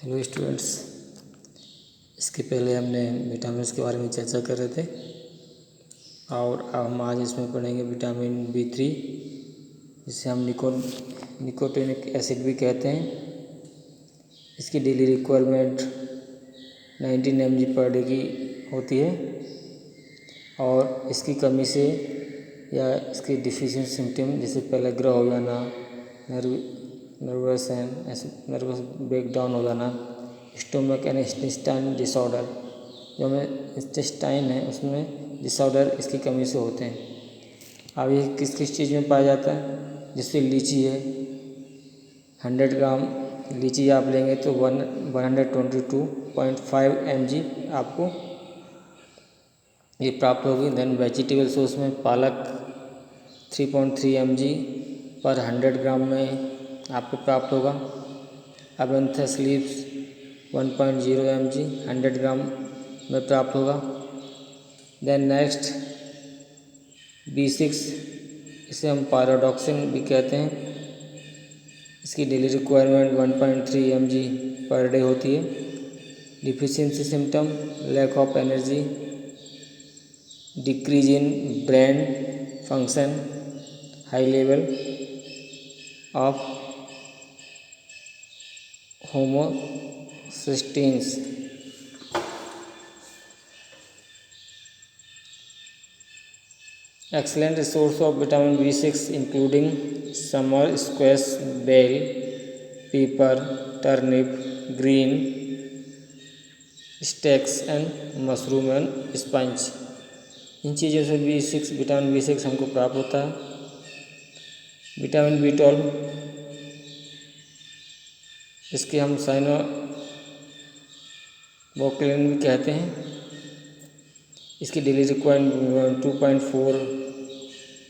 Hello students, इसके पहले हमने विटामिन के बारे में चर्चा कर रहे थे और अब हम आज इसमें पढ़ेंगे विटामिन B3, जिसे हम निकोटिनिक एसिड भी कहते हैं। इसकी डेली रिक्वायरमेंट 19 mg पर डे की होती है और इसकी कमी से या इसकी डिफिशिएंट सिम्टम जैसे पेलेग्रा हो जाना, नर्वस ब्रेकडाउन हो जाना, स्टोमक एंड इंटेस्टाइन डिसऑर्डर, जो हमें इंटेस्टाइन है उसमें डिसऑर्डर इसकी कमी से होते हैं। अब ये किस किस चीज़ में पाया जाता है? जैसे लीची है, 100 ग्राम लीची आप लेंगे तो 122.5 mg आपको ये प्राप्त होगी। देन वेजिटेबल सोर्स में पालक 3.3 mg पर 100 ग्राम में आपको प्राप्त होगा। अबेंथस लीव्स 1.0 mg 100 ग्राम में प्राप्त होगा। देन नेक्स्ट B6, इसे हम पैराडॉक्सिन भी कहते हैं। इसकी डेली रिक्वायरमेंट 1.3 mg पर डे होती है। Deficiency symptom lack of energy, decrease in brain function, high level of homocysteines. Excellent source of vitamin B6 including summer squash, bell pepper, turnip, green stacks and mushroom and spinach। इन चीज़ों से vitamin B6 हमको प्राप्त होता है। Vitamin B12, इसके हम साइनोबैक्टीरियन भी कहते हैं। इसकी daily requirement 2.4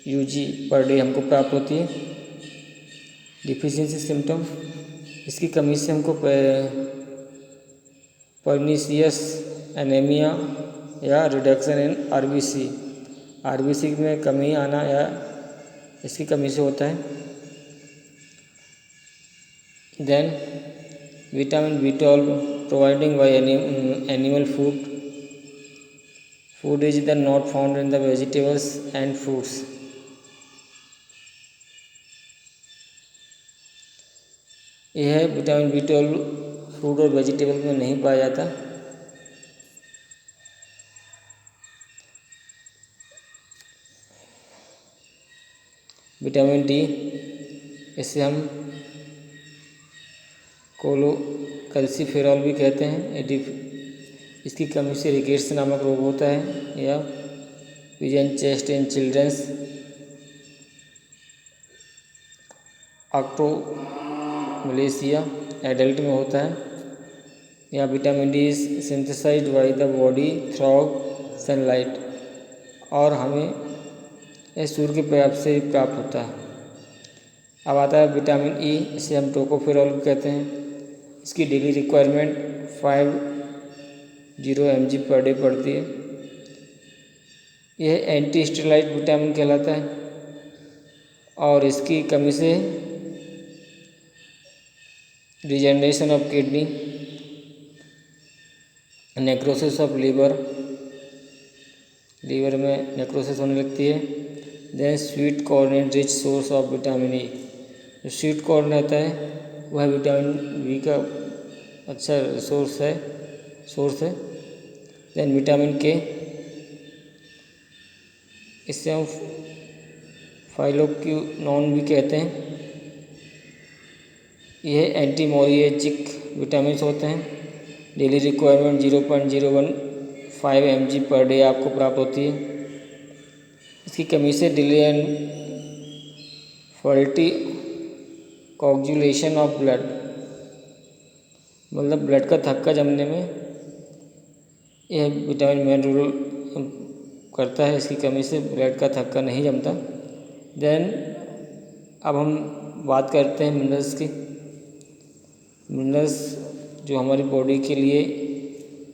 UG per day हमको प्राप्त होती है। डिफिशियंसी सिम्टम, इसकी कमी से हमको परनीसियस एनीमिया या रिडक्शन इन RBC में कमी आना या इसकी कमी से होता है। Then vitamin B12 providing by animal food is then not found in the vegetables and fruits। यह विटामिन B12 फ्रूट और वेजिटेबल में नहीं पाया जाता। विटामिन D, इसे हम कैल्सीफेरॉल भी कहते हैं। इसकी कमी से रिकेट्स नामक रोग होता है या pigeon chest in childrens. Osteomalacia adult में होता है। या vitamin D is synthesised by the body through sunlight, और हमें सूर्य के प्रभाव से प्राप्त होता है। अब आता है विटामिन E, इसे हम टोकोफेरॉल कहते हैं। इसकी daily requirement 50 mg per day पड़ती है। यह एंटी स्टेरॉइड विटामिन कहलाता है और इसकी कमी से regeneration of kidney, necrosis of liver में नेक्रोसिस होने लगती है। Then sweet corn and rich source of vitamin E, जो स्वीट कॉर्न रहता है वह विटामिन B का अच्छा सोर्स है। देन विटामिन K, इसे हम फाइलोक्विनोन भी कहते हैं। यह एंटीमोरिएजिक विटामिन होते हैं। Daily requirement 0.015 mg per day आपको प्राप्त होती है। इसकी कमी से delay and faulty coagulation of blood, मतलब ब्लड का थक्का जमने में यह विटामिन मेन रोल करता है। इसकी कमी से ब्लड का थक्का नहीं जमता। देन अब हम बात करते हैं मिनरल्स की। मिनरल्स जो हमारी बॉडी के लिए,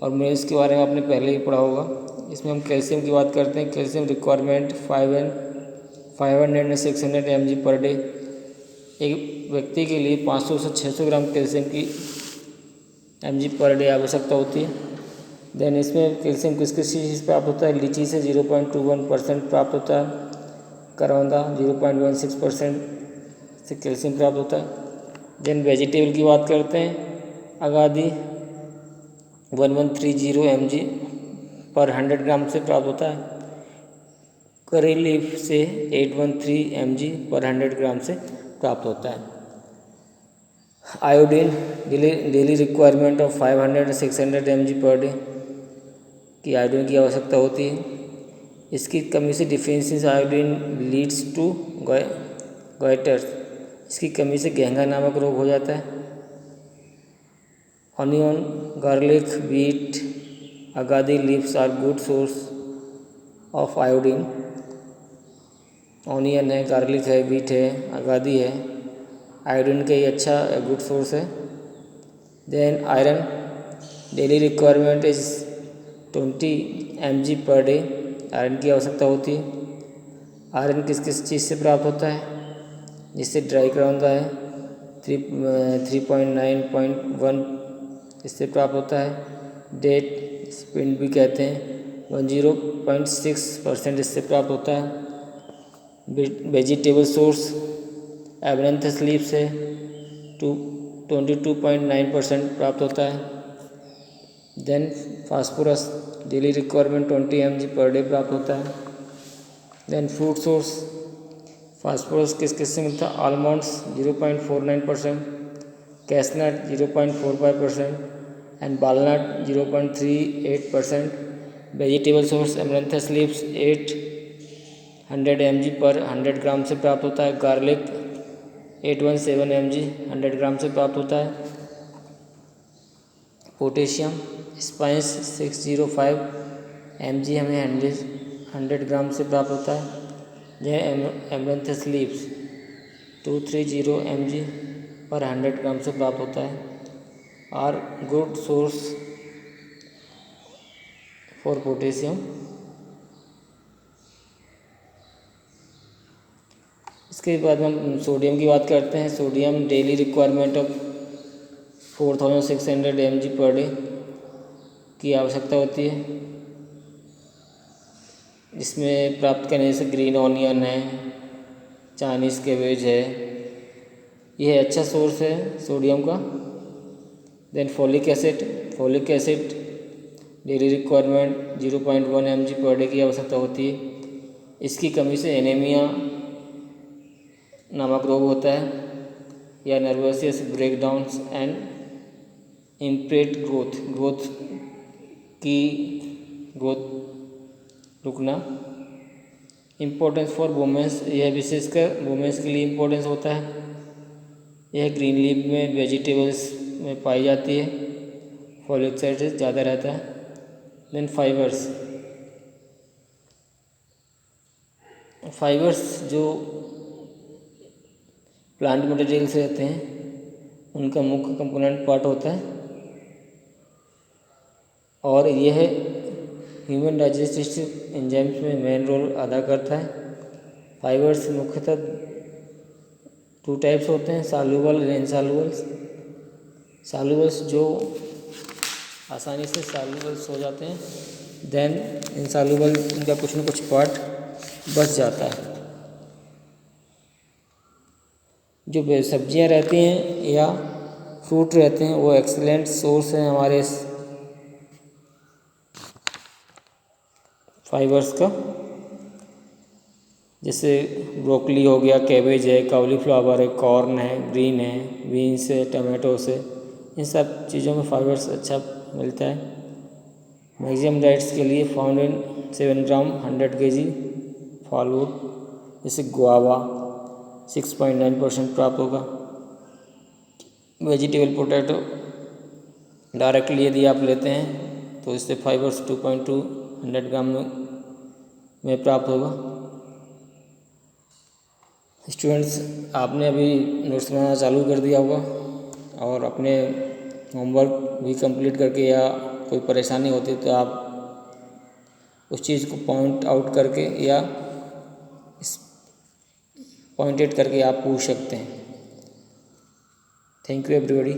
और मिनरल्स के बारे में आपने पहले ही पढ़ा होगा। इसमें हम कैल्शियम की बात करते हैं। Calcium requirement 500 and 600 mg per day. एक व्यक्ति के लिए 500 से 600 ग्राम कैल्शियम की mg पर डे आवश्यकता होती है। देन इसमें कैल्शियम किस किस चीज़ से प्राप्त होता है? लीची से 0.21% प्राप्त होता है, करौंदा 0.16% से कैल्शियम प्राप्त होता है। देन वेजिटेबल की बात करते हैं, अगादी 1130 mg पर 100 ग्राम से प्राप्त होता है, करी लीफ से 813 mg पर 100 ग्राम से प्राप्त होता है। Iodine daily requirement of 500-600 mg पर डे की आयोडीन की आवश्यकता होती है। इसकी कमी से deficiency iodine leads to goiters, इसकी कमी से घेंगा नामक रोग हो जाता है। Onion, garlic, beet, agathi leaves are good source of iodine. Onion है, गार्लिक है, बीट है, अगादी है, आयोडीन का ही अच्छा गुड सोर्स है। Then iron daily requirement is 20 mg पर डे, आयरन की आवश्यकता होती है। आयरन किस किस चीज़ से प्राप्त होता है? जिससे ड्राई करौंदा है 3.9.1 इससे प्राप्त होता है। डेट पिंड भी कहते हैं 10.6% इससे प्राप्त होता है। वेजिटेबल सोर्स एवरेंथस लीफ से 22.9% प्राप्त होता है। Then phosphorus daily requirement 20 mg पर डे प्राप्त होता है। देन फ्रूट सोर्स फास्फोरस किस किस से मिलता है? Almonds 0.49%, cashew nut 0.45% and walnut 0.38%। Vegetable source amaranthus leaves 800 mg पर 100 ग्राम से प्राप्त होता है। गार्लिक 817 mg 100 ग्राम से प्राप्त होता है। पोटेशियम स्पाइस 605 mg हमें 100 ग्राम से प्राप्त होता है। यह एमरंथस लीव्स 230 mg पर 100 ग्राम से प्राप्त होता है। Are good source for potassium. इसके बाद हम सोडियम की बात करते हैं। Sodium daily requirement of 4600 mg पर डे की आवश्यकता होती है। इसमें प्राप्त करने से ग्रीन ऑनियन है, चाइनीज़ कैबेज है, यह अच्छा सोर्स है सोडियम का। Then folic acid daily requirement 0.1 mg पर डे की आवश्यकता होती है। इसकी कमी से एनीमिया नामक रोग होता है या नर्वसियस ब्रेकडाउन्स एंड इम्पेयर्ड ग्रोथ रुकना। इम्पोर्टेंस फॉर वुमेन्स, यह विशेषकर वुमेन्स के लिए इम्पोर्टेंस होता है। यह ग्रीन लीफ में वेजिटेबल्स में पाई जाती है, फॉलिक एसिड ज़्यादा रहता है। देन फाइबर्स जो प्लांट मटेरियल्स रहते हैं उनका मुख्य कंपोनेंट पार्ट होता है और यह ह्यूमन डाइजेस्टिव एंजाइम्स में मेन रोल अदा करता है। फाइबर्स मुख्यतः 2 टाइप्स होते हैं, सॉल्युबल और इनसॉल्युबल्स। सॉल्युबल्स जो आसानी से सॉल्युबल्स हो जाते हैं, देन इनसॉल्युबल इनका कुछ न कुछ पार्ट बच जाता है। जो सब्जियां रहती हैं या फ्रूट रहते हैं वो एक्सीलेंट सोर्स हैं हमारे फाइबर्स का। जैसे ब्रोकली हो गया, कैबेज है, कॉलीफ्लावर है, कॉर्न है, ग्रीन है, बीन्स है, टमाटोस है, इन सब चीज़ों में फाइबर्स अच्छा मिलता है। मैक्सिमम डाइट्स के लिए फाउंड इन 7 ग्राम 100 kg फॉलवुड, जैसे गुआवा 6.9% प्राप्त होगा। वेजिटेबल पोटैटो डायरेक्टली यदि आप लेते हैं तो इससे फाइबर्स 2.2 100 ग्राम में प्राप्त होगा। स्टूडेंट्स, आपने अभी नोट्स बनाना चालू कर दिया होगा और अपने होमवर्क भी कंप्लीट करके या कोई परेशानी होती तो आप उस चीज़ को पॉइंट आउट करके या पॉइंटेड करके आप पूछ सकते हैं। Thank you everybody.